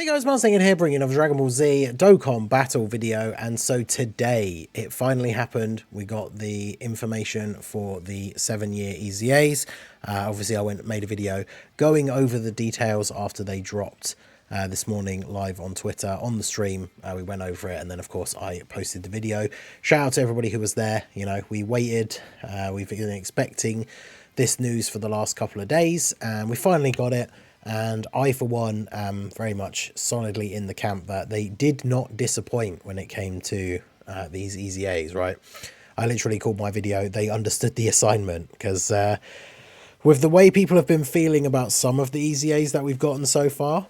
Hey guys, Martin here, bringing another Dragon Ball Z Dokkan battle video, and so today it finally happened. We got the information for the 7-year EZAs. Obviously I made a video going over the details after they dropped this morning live on Twitter on the stream. We went over it, and then of course I posted the video. Shout out to everybody who was there. You know, we waited, we've been expecting this news for the last couple of days, and we finally got it. And I, for one, am very much solidly in the camp that they did not disappoint when it came to these EZAs, right? I literally called my video, they understood the assignment, because with the way people have been feeling about some of the EZAs that we've gotten so far,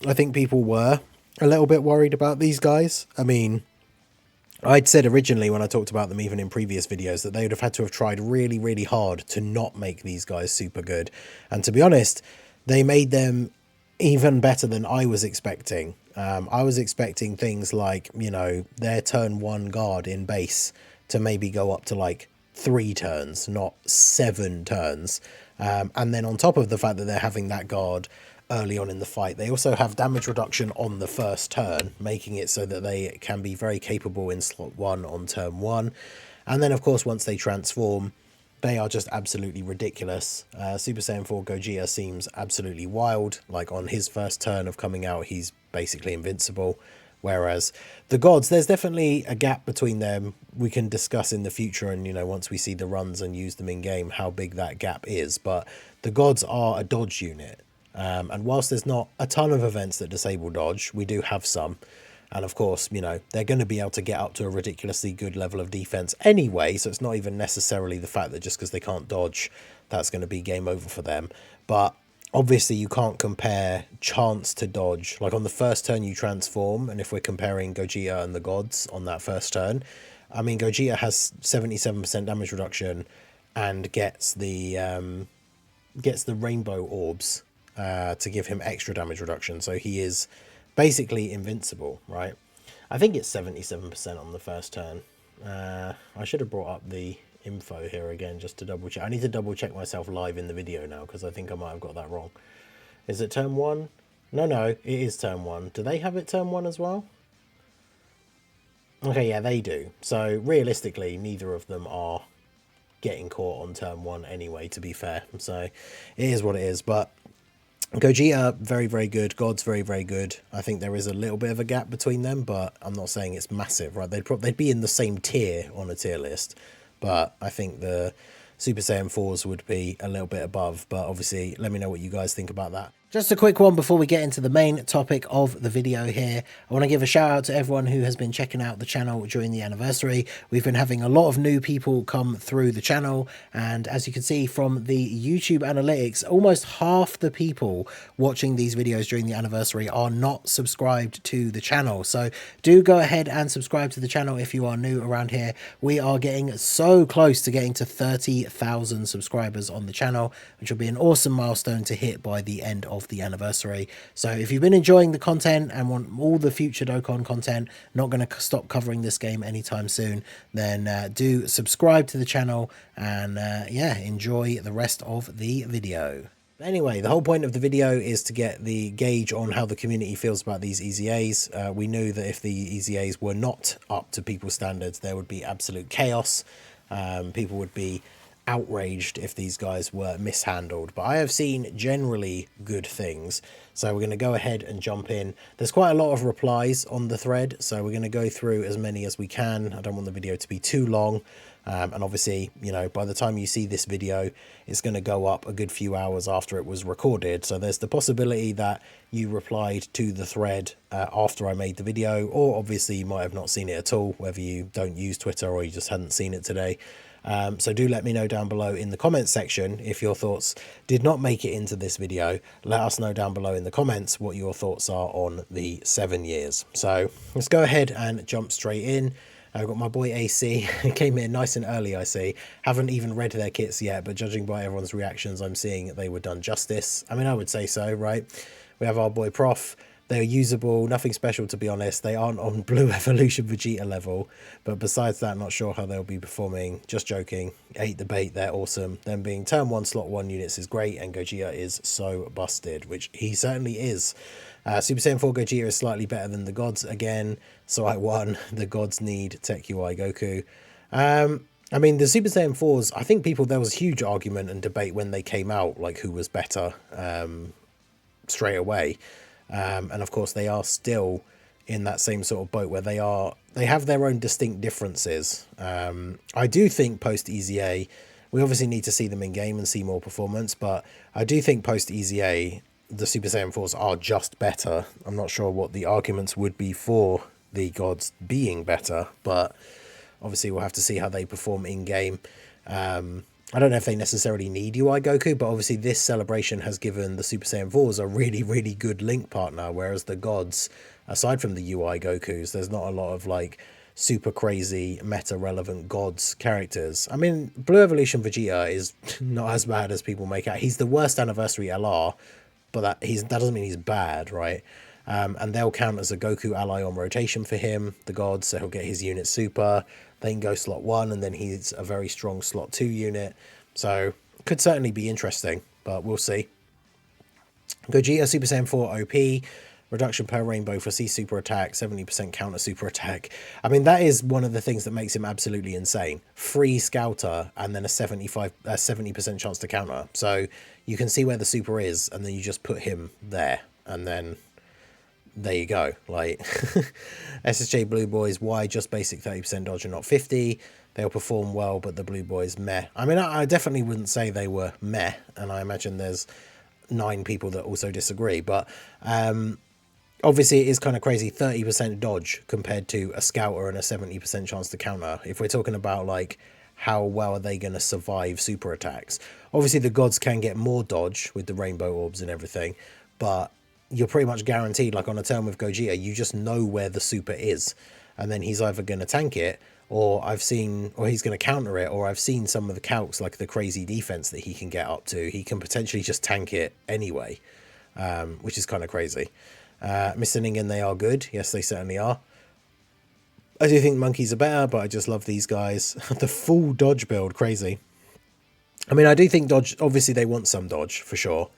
I think people were a little bit worried about these guys. I mean, I'd said originally when I talked about them even in previous videos that they would have had to have tried really, really hard to not make these guys super good. And to be honest, they made them even better than I was expecting. I was expecting things like, you know, their turn 1 guard in base to maybe go up to like 3 turns, not 7 turns. And then on top of the fact that they're having that guard early on in the fight, they also have damage reduction on the first turn, making it so that they can be very capable in slot 1 on turn 1. And then of course once they transform, they are just absolutely ridiculous. Super Saiyan 4 Gogeta seems absolutely wild. Like on his first turn of coming out, he's basically invincible. Whereas the gods, there's definitely a gap between them. We can discuss in the future, and you know, once we see the runs and use them in game, how big that gap is. But the gods are a dodge unit. And whilst there's not a ton of events that disable dodge, we do have some. And of course, you know, they're going to be able to get up to a ridiculously good level of defense anyway. So it's not even necessarily the fact that just because they can't dodge, that's going to be game over for them. But obviously you can't compare chance to dodge. Like on the first turn you transform. And if we're comparing Gogeta and the gods on that first turn, I mean, Gogeta has 77% damage reduction and gets the rainbow orbs to give him extra damage reduction. So he is basically invincible, right? I think it's 77% on the first turn. I should have brought up the info here again just to double check. I need to double check myself live in the video now because I think I might have got that wrong. Is it turn 1? No, it is turn 1. Do they have it turn 1 as well? Okay, yeah, they do. So realistically, neither of them are getting caught on turn 1 anyway, to be fair. So it is what it is, but Gogeta, very, very good. God's very, very good. I think there is a little bit of a gap between them, but I'm not saying it's massive, right? They'd be in the same tier on a tier list, but I think the Super Saiyan 4s would be a little bit above. But obviously, let me know what you guys think about that. Just a quick one before we get into the main topic of the video here. I want to give a shout out to everyone who has been checking out the channel during the anniversary. We've been having a lot of new people come through the channel, and as you can see from the YouTube analytics, almost half the people watching these videos during the anniversary are not subscribed to the channel. So do go ahead and subscribe to the channel if you are new around here. We are getting so close to getting to 30,000 subscribers on the channel, which will be an awesome milestone to hit by the end of the anniversary. So if you've been enjoying the content and want all the future Dokkan content, not going to stop covering this game anytime soon, then do subscribe to the channel and yeah, enjoy the rest of the video. Anyway, the whole point of the video is to get the gauge on how the community feels about these EZAs. We knew that if the EZAs were not up to people's standards, there would be absolute chaos. People would be outraged if these guys were mishandled, but I have seen generally good things, so we're going to go ahead and jump in. There's quite a lot of replies on the thread, so we're going to go through as many as we can. I don't want the video to be too long, and obviously, you know, by the time you see this video, it's going to go up a good few hours after it was recorded, so there's the possibility that you replied to the thread after I made the video, or obviously you might have not seen it at all, whether you don't use Twitter or you just hadn't seen it today. So do let me know down below in the comments section if your thoughts did not make it into this video. Let us know down below in the comments what your thoughts are on the 7 years. So let's go ahead and jump straight in. I've got my boy AC, came in nice and early, I see. Haven't even read their kits yet, but judging by everyone's reactions, I'm seeing that they were done justice. I mean, I would say so, right? We have our boy Prof. They're usable, nothing special to be honest. They aren't on Blue Evolution Vegeta level, but besides that, not sure how they'll be performing. Just joking. Ate the bait, they're awesome. Them being turn 1 slot 1 units is great, and Gogeta is so busted, which he certainly is. Super Saiyan 4 Gogeta is slightly better than the gods again, so I won. The gods need Tech UI Goku. I mean, the Super Saiyan 4s, I think there was huge argument and debate when they came out, like who was better straight away. And of course, they are still in that same sort of boat where they have their own distinct differences. I do think post EZA, we obviously need to see them in game and see more performance, but I do think post EZA, the Super Saiyan 4s are just better. I'm not sure what the arguments would be for the gods being better, but obviously we'll have to see how they perform in game. I don't know if they necessarily need UI Goku, but obviously this celebration has given the Super Saiyan 4s a really, really good link partner, whereas the gods, aside from the UI Gokus, there's not a lot of like super crazy meta relevant gods characters. I mean, Blue Evolution Vegeta is not as bad as people make out. He's the worst anniversary LR, but that doesn't mean he's bad, right? And they'll count as a Goku ally on rotation for him, the gods, so he'll get his unit super. They can go slot 1, and then he's a very strong slot 2 unit. So, could certainly be interesting, but we'll see. Gogeta Super Saiyan 4 OP, reduction per rainbow for C super attack, 70% counter super attack. I mean, that is one of the things that makes him absolutely insane. Free scouter, and then a 70% chance to counter. So, you can see where the super is, and then you just put him there, and then there you go. Like SSJ Blue Boys, why just basic 30% dodge and not 50? They'll perform well, but the Blue Boys meh. I mean, I definitely wouldn't say they were meh, and I imagine there's 9 people that also disagree, but obviously it is kind of crazy, 30% dodge compared to a scouter and a 70% chance to counter. If we're talking about like how well are they going to survive super attacks, obviously the gods can get more dodge with the rainbow orbs and everything, but you're pretty much guaranteed, like on a turn with Gogeta, you just know where the super is, and then he's either going to tank it, or he's going to counter it, or I've seen some of the calcs, like the crazy defense that he can get up to. He can potentially just tank it anyway, which is kind of crazy. Mr. Ningen, they are good. Yes, they certainly are. I do think monkeys are better, but I just love these guys. The full dodge build, crazy. I mean, I do think dodge, obviously they want some dodge, for sure.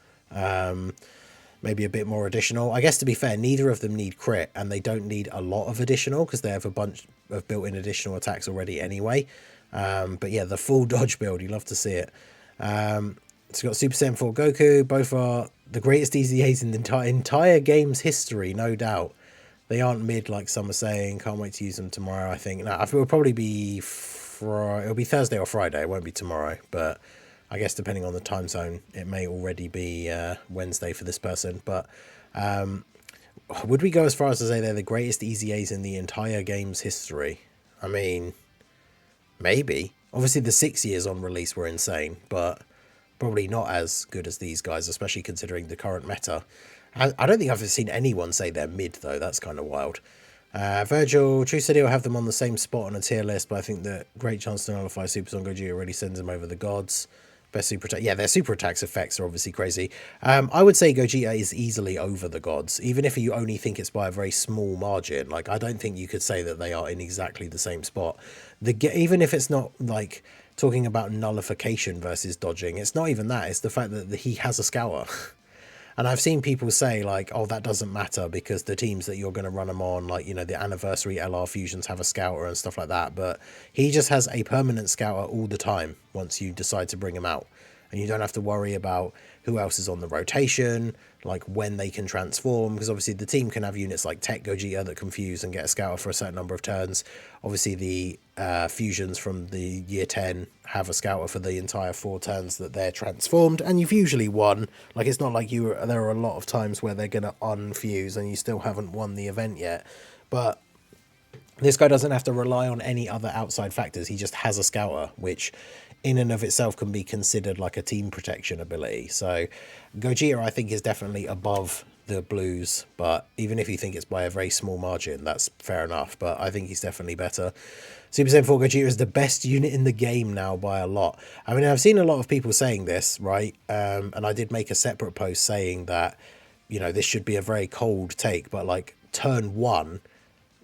Maybe a bit more additional. I guess, to be fair, neither of them need crit, and they don't need a lot of additional because they have a bunch of built-in additional attacks already anyway. But yeah, the full dodge build, you love to see it. So we've got Super Saiyan 4 Goku. Both are the greatest EZAs in the entire game's history, no doubt. They aren't mid like some are saying. Can't wait to use them tomorrow, I think. No, it will probably be it'll be Thursday or Friday. It won't be tomorrow, but I guess depending on the time zone, it may already be Wednesday for this person. But would we go as far as to say they're the greatest EZAs in the entire game's history? I mean, maybe. Obviously, the 6 years on release were insane, but probably not as good as these guys, especially considering the current meta. I don't think I've ever seen anyone say they're mid, though. That's kind of wild. Virgil, True City will have them on the same spot on a tier list, but I think the great chance to nullify Super Son Gogeta really sends them over the gods. Best super attack. Yeah, their super attacks effects are obviously crazy. I would say Gogeta is easily over the gods, even if you only think it's by a very small margin. Like, I don't think you could say that they are in exactly the same spot. Even if it's not like talking about nullification versus dodging, it's not even that. It's the fact that he has a scour. And I've seen people say, like, oh, that doesn't matter because the teams that you're going to run them on, like, you know, the anniversary LR fusions have a scouter and stuff like that. But he just has a permanent scouter all the time once you decide to bring him out. And you don't have to worry about who else is on the rotation, like when they can transform, because obviously the team can have units like Tech Gogeta that can fuse and get a scouter for a certain number of turns. Obviously the fusions from the year 10 have a scouter for the entire 4 turns that they're transformed, and you've usually won. Like, it's not like there are a lot of times where they're going to unfuse and you still haven't won the event yet. But this guy doesn't have to rely on any other outside factors. He just has a scouter, which in and of itself can be considered like a team protection ability. So Gogeta, I think, is definitely above the Blues, but even if you think it's by a very small margin, that's fair enough. But I think he's definitely better. Super Saiyan 4 Gogeta is the best unit in the game now by a lot. I mean, I've seen a lot of people saying this, right? And I did make a separate post saying that, you know, this should be a very cold take, but like turn 1,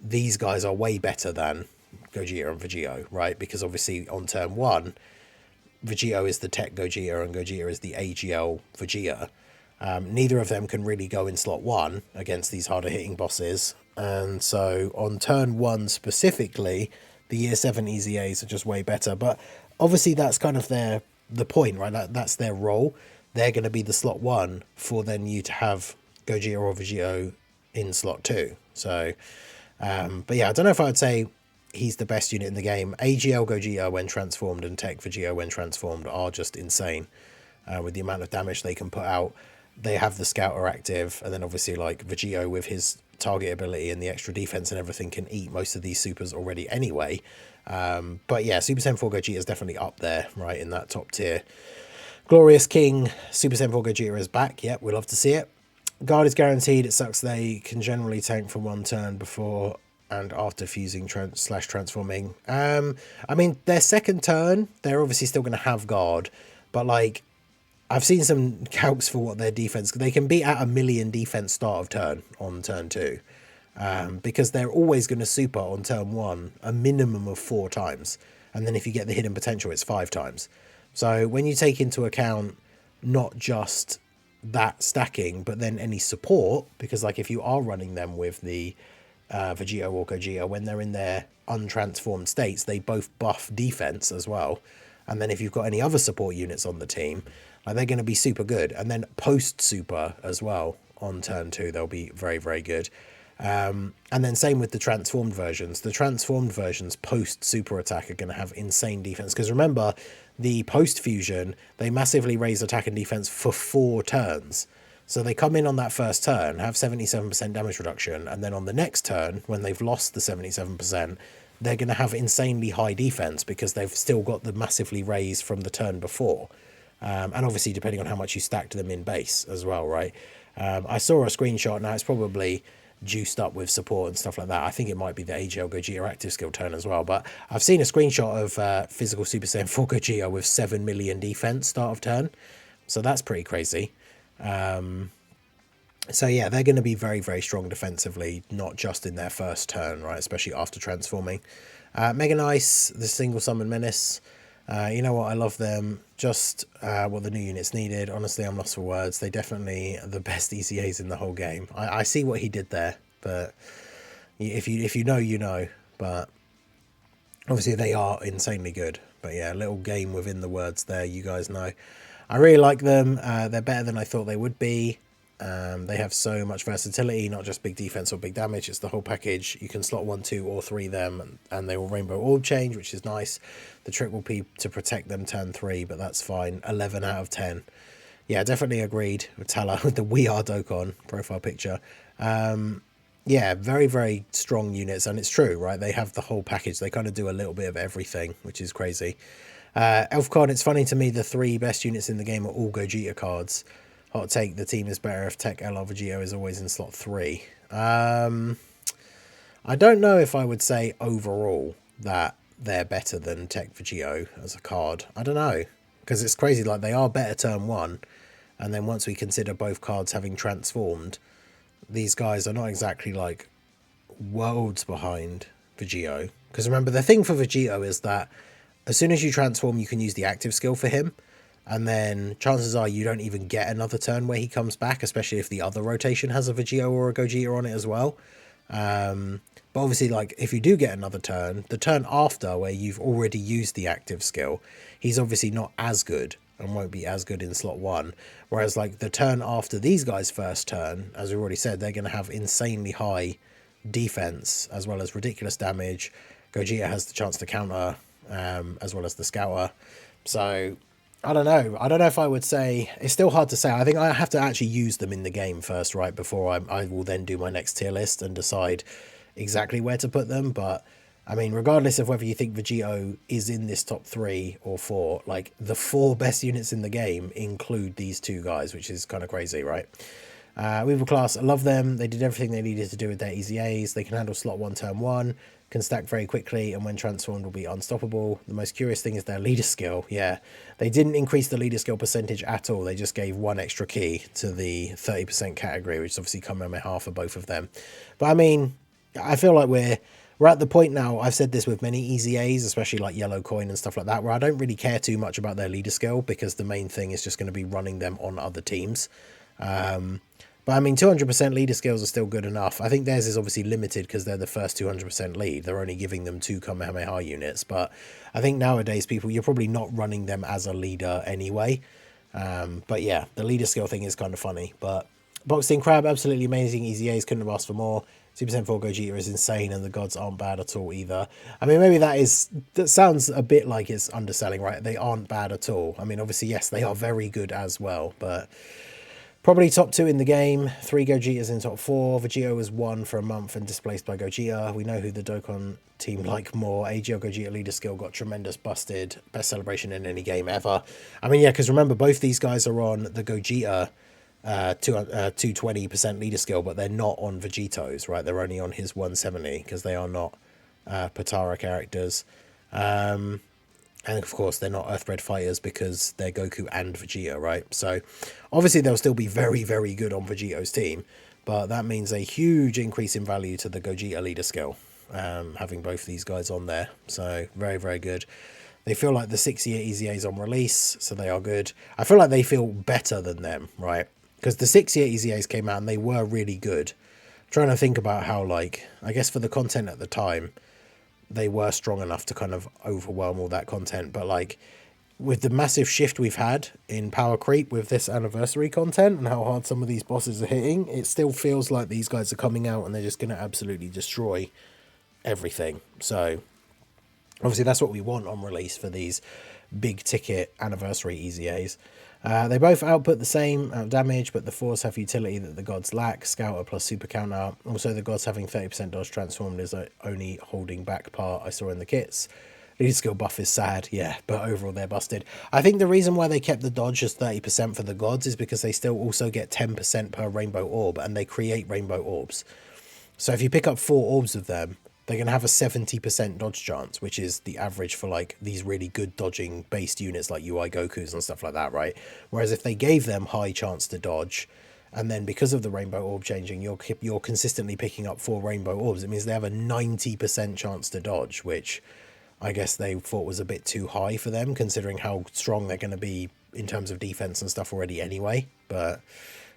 these guys are way better than Gogeta and Vegito, right? Because obviously on turn 1, Vegito is the Tech Gogeta and Gogeta is the AGL Vegeta. Neither of them can really go in slot 1 against these harder hitting bosses. And so on turn 1 specifically, the Year 7 EZAs are just way better. But obviously that's kind of the point, right? That's their role. They're going to be the slot 1 for then you to have Gogeta or Vegito in slot 2. So, but yeah, I don't know if I would say he's the best unit in the game. AGL Gogeta when transformed and Tech Vegito when transformed are just insane with the amount of damage they can put out. They have the Scouter active, and then obviously like Vegito with his target ability and the extra defense and everything can eat most of these supers already anyway. But yeah, Super Saiyan 4 Gogeta is definitely up there, right, in that top tier. Glorious King Super Saiyan 4 Gogeta is back. Yep, we love to see it. Guard is guaranteed. It sucks they can generally tank for one turn before and after fusing / transforming. I mean, their second turn, they're obviously still going to have guard, but like, I've seen some calcs for what their defense, they can be at 1,000,000 defense start of turn on turn 2, because they're always going to super on turn 1 a minimum of 4 times, and then if you get the hidden potential, it's 5 times. So when you take into account not just that stacking, but then any support, because like if you are running them with the Vegito or Gogeta, when they're in their untransformed states, they both buff defense as well. And then if you've got any other support units on the team, like they're going to be super good. And then post super as well on turn 2, they'll be very, very good. And then same with the transformed versions. The transformed versions post super attack are going to have insane defense, because remember, the post fusion, they massively raise attack and defense for 4 turns. So they come in on that first turn, have 77% damage reduction, and then on the next turn, when they've lost the 77%, they're going to have insanely high defense because they've still got the massively raised from the turn before. And obviously depending on how much you stacked them in base as well, right? I saw a screenshot, now it's probably juiced up with support and stuff like that. I think it might be the AGL Gogeta active skill turn as well, but I've seen a screenshot of physical Super Saiyan 4 Gogeta with 7 million defense start of turn, so that's pretty crazy. So yeah, they're going to be very, very strong defensively, not just in their first turn, right, especially after transforming. Mega Nice, the single summon menace, you know what, I love them. Just what the new units needed. Honestly, I'm lost for words. They definitely are the best ECAs in the whole game. I see what he did there, but if you know, you know. But obviously they are insanely good. But yeah, a little game within the words there, you guys know. I really like them. They're better than I thought they would be. They have so much versatility, not just big defense or big damage, it's the whole package. You can slot 1, 2 or 3 them, and they will rainbow orb change, which is nice. The trick will be to protect them turn 3, but that's fine. 11 out of 10. Yeah, definitely agreed with Tala with the We Are Dokkan profile picture. Yeah, very, very strong units, and it's true, right? They have the whole package. They kind of do a little bit of everything, which is crazy. Elf card, it's funny to me, the 3 best units in the game are all Gogeta cards. Hot take, the team is better if Tech LR Vegito is always in slot 3. I don't know if I would say overall that they're better than Tech Vegito as a card. I don't know, because it's crazy, like they are better turn 1, and then once we consider both cards having transformed, these guys are not exactly like worlds behind Vegito. Because remember, the thing for Vegito is that as soon as you transform, you can use the active skill for him. And then chances are you don't even get another turn where he comes back, especially if the other rotation has a Vegito or a Gogeta on it as well. But obviously, like, if you do get another turn, the turn after where you've already used the active skill, he's obviously not as good and won't be as good in slot 1. Whereas, like, the turn after these guys' first turn, as we already said, they're going to have insanely high defense as well as ridiculous damage. Gogeta has the chance to counter as well as the Scouter. So I don't know. I don't know if I would say, it's still hard to say. I think I have to actually use them in the game first, right, before I will then do my next tier list and decide exactly where to put them. But I mean, regardless of whether you think Vegito is in this top 3 or 4, like the 4 best units in the game include these 2 guys, which is kind of crazy, right? Weaver class, I love them. They did everything they needed to do with their EZAs. They can handle slot 1 turn 1, can stack very quickly, and when transformed will be unstoppable. The most curious thing is their leader skill. Yeah, they didn't increase the leader skill percentage at all. They just gave 1 extra key to the 30% category, which is obviously Kamehameha for both of them. But I mean, I feel like we're at the point now, I've said this with many EZAs, especially like Yellow Coin and stuff like that, where I don't really care too much about their leader skill, because the main thing is just going to be running them on other teams. But I mean, 200% leader skills are still good enough. I think theirs is obviously limited because they're the first 200% lead. They're only giving them 2 Kamehameha units. But I think nowadays, people, you're probably not running them as a leader anyway. But yeah, the leader skill thing is kind of funny. But Boxing Crab, absolutely amazing. EZAs, couldn't have asked for more. Super Saiyan 4 Gogeta is insane, and the gods aren't bad at all either. I mean, maybe that sounds a bit like it's underselling, right? They aren't bad at all. I mean, obviously, yes, they are very good as well, but probably top 2 in the game. 3 Gogetas in top 4. Vegito was 1 for a month and displaced by Gogeta. We know who the Dokkan team like more. AGL Gogeta leader skill got tremendous busted. Best celebration in any game ever. I mean, yeah, because remember, both these guys are on the Gogeta 220% leader skill, but they're not on Vegito's, right? They're only on his 170 because they are not Patara characters. And of course, they're not Earthbred fighters because they're Goku and Vegeta, right? So obviously, they'll still be very, very good on Vegito's team, but that means a huge increase in value to the Gogeta leader skill, having both these guys on there. So very, very good. They feel like the 6-year EZAs on release, so they are good. I feel like they feel better than them, right? Because the 6-year EZAs came out and they were really good. I'm trying to think about how, like, I guess for the content at the time, they were strong enough to kind of overwhelm all that content. But like with the massive shift we've had in power creep with this anniversary content and how hard some of these bosses are hitting, it still feels like these guys are coming out and they're just going to absolutely destroy everything. So obviously that's what we want on release for these big ticket anniversary EZAs. They both output the same damage, but the fours have utility that the gods lack. Scouter plus super counter. Also, the gods having 30% dodge transformed is the only holding back part I saw in the kits. Leader skill buff is sad, yeah, but overall they're busted. I think the reason why they kept the dodge as 30% for the gods is because they still also get 10% per rainbow orb, and they create rainbow orbs. So if you pick up 4 orbs of them, they're going to have a 70% dodge chance, which is the average for like these really good dodging based units like UI Gokus and stuff like that, right? Whereas if they gave them high chance to dodge, and then because of the rainbow orb changing, you're consistently picking up 4 rainbow orbs, it means they have a 90% chance to dodge, which I guess they thought was a bit too high for them, considering how strong they're going to be in terms of defense and stuff already anyway. But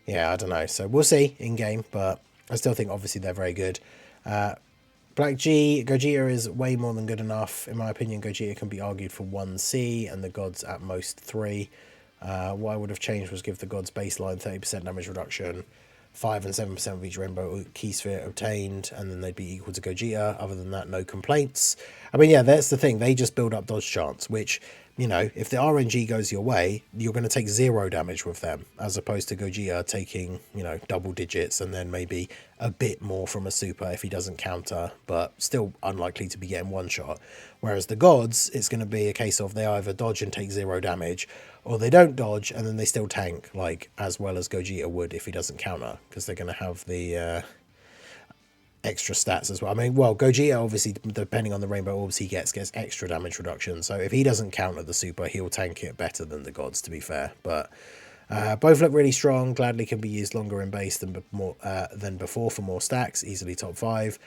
yeah, I don't know. So we'll see in game, but I still think obviously they're very good. Black G, Gogeta is way more than good enough. In my opinion, Gogeta can be argued for 1C and the gods at most 3. What I would have changed was give the gods baseline 30% damage reduction, 5 and 7% of each rainbow key sphere obtained, and then they'd be equal to Gogeta. Other than that, no complaints. I mean, yeah, that's the thing. They just build up dodge chance, which, you know, if the RNG goes your way, you're going to take 0 damage with them, as opposed to Gogeta taking, you know, double digits and then maybe a bit more from a super if he doesn't counter, but still unlikely to be getting one shot. Whereas the gods, it's going to be a case of they either dodge and take 0 damage, or they don't dodge and then they still tank, like, as well as Gogeta would if he doesn't counter, because they're going to have the extra stats as well. I mean, well, Gogeta, obviously, depending on the rainbow orbs he gets extra damage reduction. So if he doesn't counter the super, he'll tank it better than the gods, to be fair. But both look really strong. Gladly can be used longer in base than before for more stacks. Easily top 5.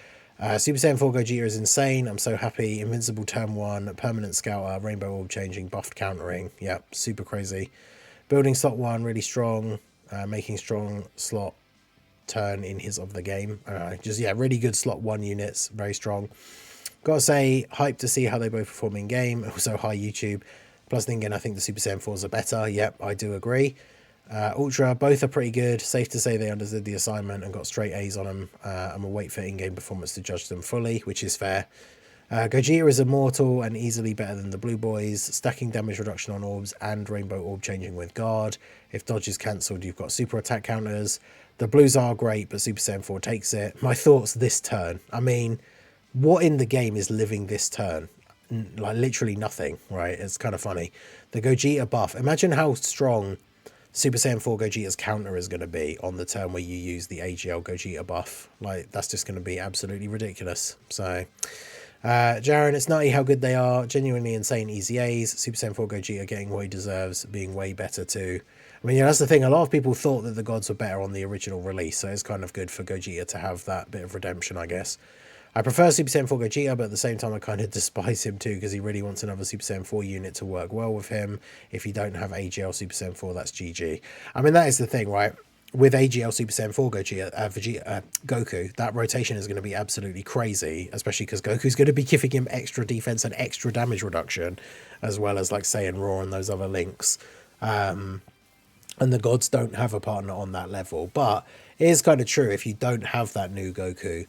Super Saiyan 4 Gogeta is insane. I'm so happy. Invincible turn 1, permanent scouter, rainbow orb changing, buffed countering. Yep, super crazy. Building slot 1, really strong. Making strong slot turn in his of the game. Just, yeah, really good slot 1 units. Very strong. Gotta say, hyped to see how they both perform in game. Also, high YouTube. Plus, then again, I think the Super Saiyan 4s are better. Yep, I do agree. Ultra, both are pretty good. Safe to say they understood the assignment and got straight A's on them. I'm gonna wait for in-game performance to judge them fully, which is fair. Gogeta is immortal and easily better than the blue boys. Stacking damage reduction on orbs and rainbow orb changing with guard. If dodge is cancelled, you've got super attack counters. The blues are great, but Super Saiyan 4 takes it. My thoughts this turn. I mean, what in the game is living this turn? Like, literally nothing, right? It's kind of funny. The Gogeta buff. Imagine how strong Super Saiyan 4 Gogeta's counter is going to be on the turn where you use the AGL Gogeta buff. Like, that's just going to be absolutely ridiculous. So, Jaren, it's nutty how good they are. Genuinely insane EZAs. Super Saiyan 4 Gogeta getting what he deserves, being way better too. I mean, yeah, that's the thing. A lot of people thought that the gods were better on the original release, so it's kind of good for Gogeta to have that bit of redemption, I guess. I prefer Super Saiyan 4 Gogeta, but at the same time, I kind of despise him too, because he really wants another Super Saiyan 4 unit to work well with him. If you don't have AGL Super Saiyan 4, that's GG. I mean, that is the thing, right? with AGL Super Saiyan 4 Goku, that rotation is going to be absolutely crazy, especially because Goku's going to be giving him extra defense and extra damage reduction, as well as like Saiyan Raw and those other links. And the gods don't have a partner on that level. But it is kind of true, if you don't have that new Goku,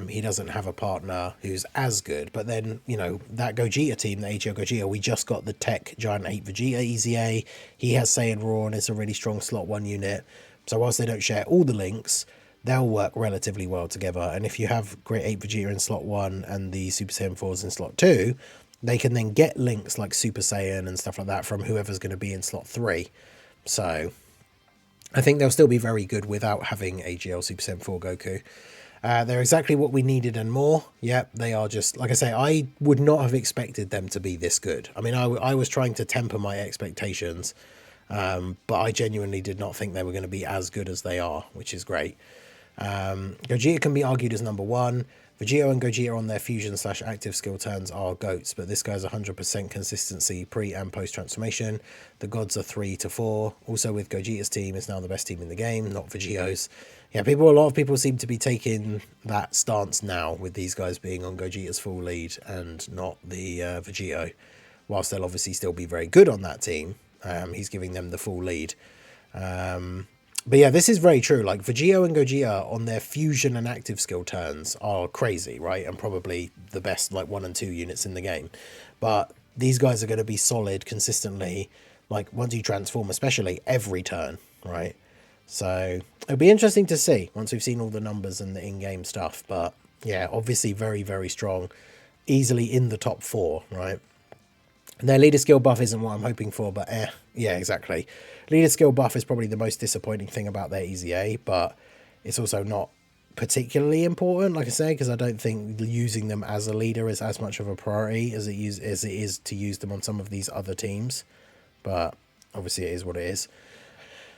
he doesn't have a partner who's as good. But then, you know, that Gogeta team, the AGL Gogeta, we just got the Tech Giant 8 Vegeta EZA. He has Saiyan Raw and it's a really strong slot 1 unit. So whilst they don't share all the links, they'll work relatively well together. And if you have Great 8 Vegeta in slot 1 and the Super Saiyan 4s in slot 2, they can then get links like Super Saiyan and stuff like that from whoever's going to be in slot 3. So I think they'll still be very good without having AGL Super Saiyan 4 Goku. They're exactly what we needed and more. Yep, they are just, like I say, I would not have expected them to be this good. I mean, I was trying to temper my expectations, but I genuinely did not think they were going to be as good as they are, which is great. Gogeta can be argued as number 1. Vegeta and Gogeta on their fusion/active skill turns are GOATs, but this guy's 100% consistency pre and post transformation. The gods are 3 to 4. Also with Gogeta's team is now the best team in the game, not Vegeto's. Yeah, a lot of people seem to be taking that stance now with these guys being on Gogeta's full lead and not the Vegeta. Whilst they'll obviously still be very good on that team, he's giving them the full lead. But yeah, this is very true. Like, Vegeta and Gogeta on their fusion and active skill turns are crazy, right? And probably the best, like, 1 and 2 units in the game. But these guys are going to be solid consistently, like, once you transform, especially every turn, right? So it'll be interesting to see once we've seen all the numbers and the in-game stuff. But yeah, obviously very, very strong. Easily in the top 4, right? And their leader skill buff isn't what I'm hoping for, but yeah, exactly. Leader skill buff is probably the most disappointing thing about their EZA, but it's also not particularly important, like I say, because I don't think using them as a leader is as much of a priority as it is to use them on some of these other teams. But obviously it is what it is.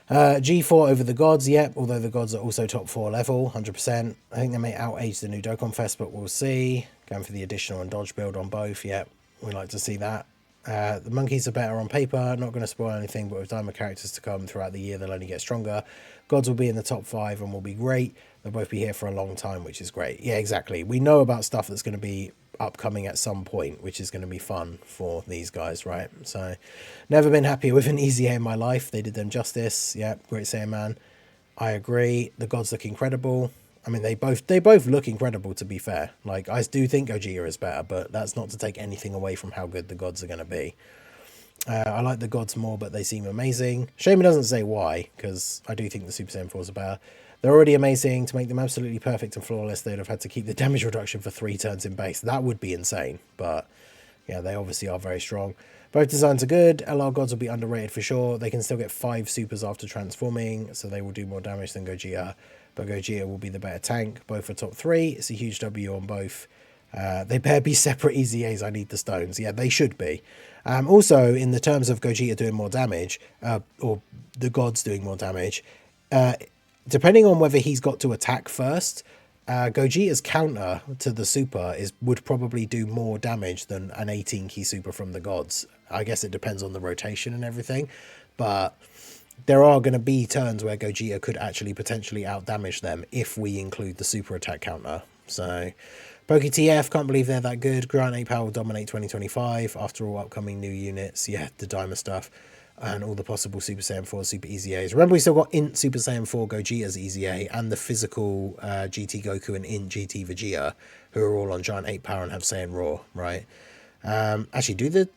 G4 over the gods, yep, although the gods are also top 4 level, 100%. I think they may outage the new Dokkan Fest, but we'll see. Going for the additional and dodge build on both, yep, we like to see that. The monkeys are better on paper, not going to spoil anything, but with diamond characters to come throughout the year, they'll only get stronger. Gods will be in the top 5 and will be great. They'll both be here for a long time, which is great. Yeah, exactly. We know about stuff that's going to be upcoming at some point, which is going to be fun for these guys, right? So, never been happier with an EZA in my life. They did them justice. Yeah, great Saiyan man. I agree. The gods look incredible. I mean, they both look incredible, to be fair. Like, I do think Gogeta is better, but that's not to take anything away from how good the gods are going to be. I like the gods more, but they seem amazing. Shame it doesn't say why, because I do think the Super Saiyan 4s are better. They're already amazing. To make them absolutely perfect and flawless, they'd have had to keep the damage reduction for 3 turns in base. That would be insane, but yeah, they obviously are very strong. Both designs are good. LR gods will be underrated for sure. They can still get 5 supers after transforming, so they will do more damage than Gogeta. But Gogeta will be the better tank. Both are top 3. It's a huge W on both. They better be separate EZAs. I need the stones. Yeah, they should be. Also, in the terms of Gogeta doing more damage, or the gods doing more damage, depending on whether he's got to attack first, Gogeta's counter to the super would probably do more damage than an 18 key super from the gods. I guess it depends on the rotation and everything, but there are going to be turns where Gogeta could actually potentially outdamage them if we include the super attack counter. So, PokeTF, can't believe they're that good. Grant 8 Power will dominate 2025 after all upcoming new units. Yeah, the Diamond stuff. And all the possible Super Saiyan 4 Super EZAs. Remember, we still got Int Super Saiyan 4 Gogeta's EZA and the physical GT Goku and Int GT Vegeta, who are all on Giant 8 Power and have Saiyan Raw, right? Actually, do the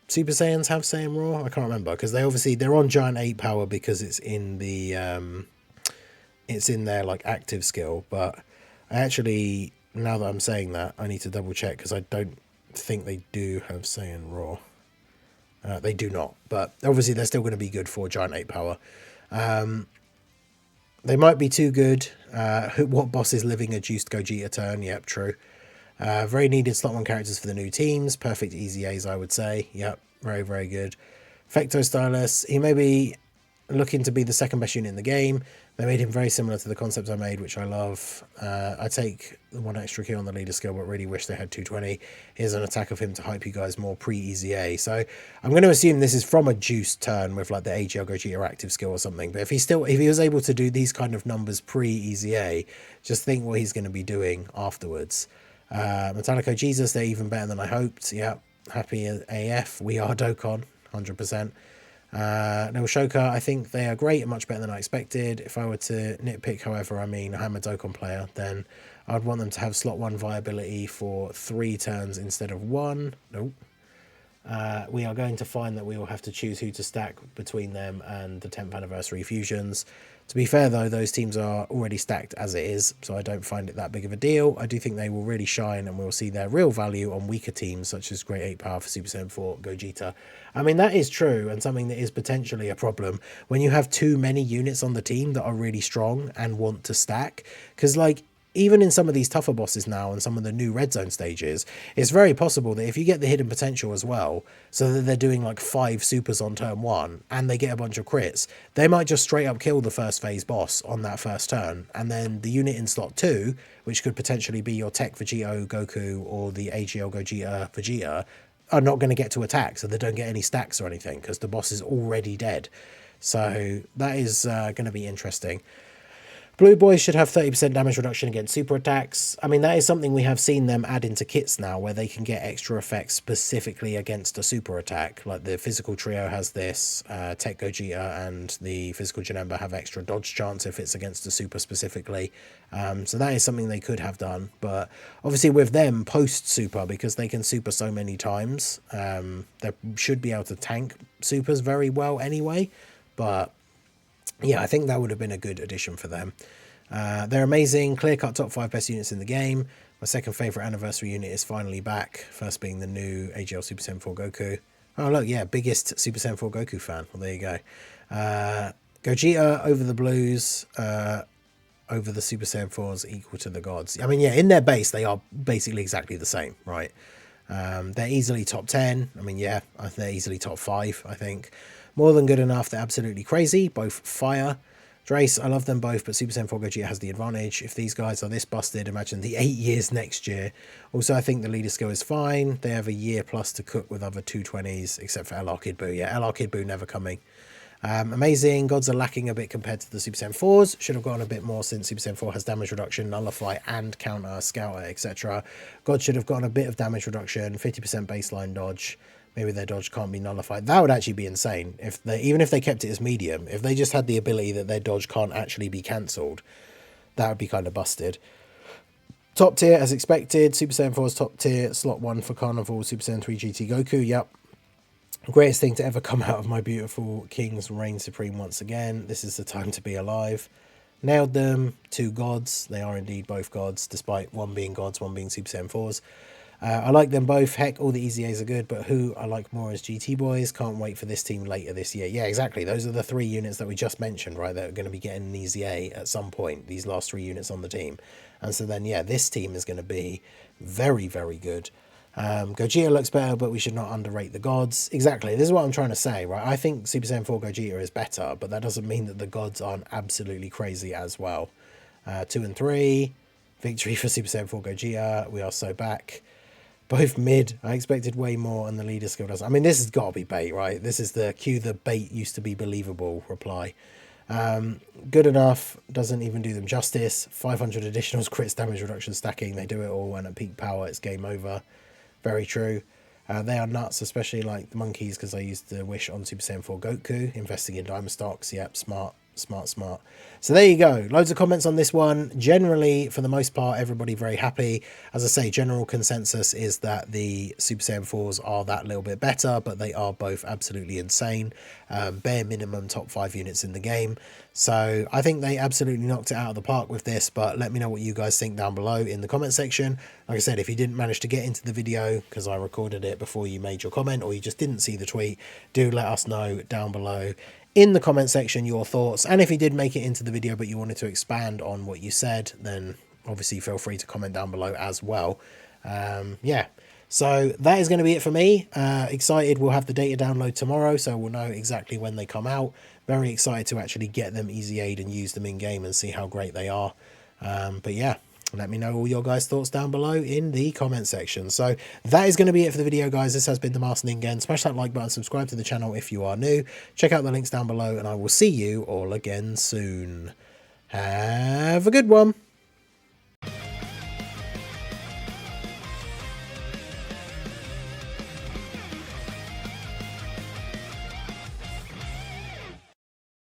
Super Saiyans have Saiyan Raw? I can't remember, because they're on Giant 8 Power because it's in the it's in their like active skill. But I actually, now that I'm saying that, I need to double check, because I don't think they do have Saiyan Raw. They do not, but obviously they're still going to be good for Giant 8 Power. They might be too good. What boss is living a juiced Gogeta turn? Yep, true. Very needed slot 1 characters for the new teams. Perfect EZAs, I would say. Yep, very, very good. Fecto Stylus, he may be looking to be the second best unit in the game, They made him very similar to the concept I made, which I love. I take the 1 extra key on the leader skill, but really wish they had 220. Here's an attack of him to hype you guys more pre-EZA. So I'm going to assume this is from a juiced turn with like the AGL Gogeta active skill or something. But if he was able to do these kind of numbers pre-EZA, just think what he's going to be doing afterwards. Metallico Jesus, they're even better than I hoped. Yeah, happy AF. We are Dokkan, 100%. No Shoka, I think they are great and much better than I expected. If I were to nitpick, however, I'm a Dokkan player, then I'd want them to have slot 1 viability for 3 turns instead of 1. Nope. We are going to find that we will have to choose who to stack between them and the 10th anniversary fusions. To be fair, though, those teams are already stacked as it is, so I don't find it that big of a deal. I do think they will really shine and we'll see their real value on weaker teams, such as Great 8 Power for Super Saiyan 4 Gogeta. I mean, that is true and something that is potentially a problem when you have too many units on the team that are really strong and want to stack. Because, like, even in some of these tougher bosses now and some of the new red zone stages, it's very possible that if you get the hidden potential as well, so that they're doing like 5 supers on turn 1 and they get a bunch of crits, they might just straight up kill the first phase boss on that first turn, and then the unit in slot 2, which could potentially be your Tech Vegeta Goku or the AGL Gogeta Vegeta, are not going to get to attack, so they don't get any stacks or anything because the boss is already dead. So that is going to be interesting. Blue boys should have 30% damage reduction against super attacks. I mean, that is something we have seen them add into kits now, where they can get extra effects specifically against a super attack. Like the physical trio has this, Tech Gogeta and the physical Janemba have extra dodge chance if it's against a super specifically. So that is something they could have done. But obviously with them post-super, because they can super so many times, they should be able to tank supers very well anyway. But yeah, I think that would have been a good addition for them. They're amazing, clear-cut top 5 best units in the game. My second favourite anniversary unit is finally back, first being the new AGL Super Saiyan 4 Goku. Oh look, yeah, biggest Super Saiyan 4 Goku fan. Well, there you go. Gogeta over the blues, over the Super Saiyan 4s equal to the gods. I mean, yeah, in their base, they are basically exactly the same, right? They're easily top 10. I mean, yeah, they're easily top 5, I think. More than good enough. They're absolutely crazy. Both fire. Drace, I love them both, but Super Saiyan 4 Gogeta has the advantage. If these guys are this busted, imagine the 8 years next year. Also, I think the leader skill is fine. They have a year plus to cook with other 220s, except for LR Kid Buu. Yeah, LR Kid Buu never coming. Amazing. Gods are lacking a bit compared to the Super Saiyan 4s. Should have gotten a bit more since Super Saiyan 4 has damage reduction, nullify, and counter, scouter, etc. Gods should have gotten a bit of damage reduction, 50% baseline dodge. Maybe their dodge can't be nullified. That would actually be insane. Even if they kept it as medium, if they just had the ability that their dodge can't actually be cancelled, that would be kind of busted. Top tier, as expected. Super Saiyan 4's top tier. Slot 1 for Carnival. Super Saiyan 3 GT Goku. Yep. Greatest thing to ever come out of my beautiful Kings reign supreme once again. This is the time to be alive. Nailed them. 2 gods. They are indeed both gods, despite one being gods, one being Super Saiyan 4s. I like them both. Heck, all the EZAs are good, but who I like more as GT boys. Can't wait for this team later this year. Yeah, exactly. Those are the 3 units that we just mentioned, right? That are going to be getting an EZA at some point. These last 3 units on the team. And so then, yeah, this team is going to be very, very good. Gogeta looks better, but we should not underrate the gods. Exactly. This is what I'm trying to say, right? I think Super Saiyan 4 Gogeta is better, but that doesn't mean that the gods aren't absolutely crazy as well. 2 and 3. Victory for Super Saiyan 4 Gogeta. We are so back. Both mid. I expected way more, and the leader skill doesn't. I mean, this has got to be bait, right? This is the cue the bait used to be believable reply. Good enough. Doesn't even do them justice. 500 additionals, crits, damage reduction, stacking. They do it all, and at peak power, it's game over. Very true. They are nuts, especially like the monkeys, because I used the wish on Super Saiyan 4 Goku. Investing in diamond stocks. Yep, smart. Smart. So there you go. Loads of comments on this one. Generally, for the most part, everybody very happy. As I say, general consensus is that the Super Saiyan 4s are that little bit better, but they are both absolutely insane. Bare minimum top 5 units in the game. So I think they absolutely knocked it out of the park with this, but let me know what you guys think down below in the comment section. Like I said, if you didn't manage to get into the video because I recorded it before you made your comment, or you just didn't see the tweet, do let us know down below in the comment section your thoughts. And if you did make it into the video but you wanted to expand on what you said, then obviously feel free to comment down below as well. Yeah, so that is going to be it for me. Excited, we'll have the data download tomorrow, so we'll know exactly when they come out. very excited to actually get them EZA'd and use them in game and see how great they are. But yeah, let me know all your guys' thoughts down below in the comment section. So that is going to be it for the video, guys. This has been the Master Ningen. Smash that like button, subscribe to the channel if you are new. Check out the links down below, and I will see you all again soon. Have a good one.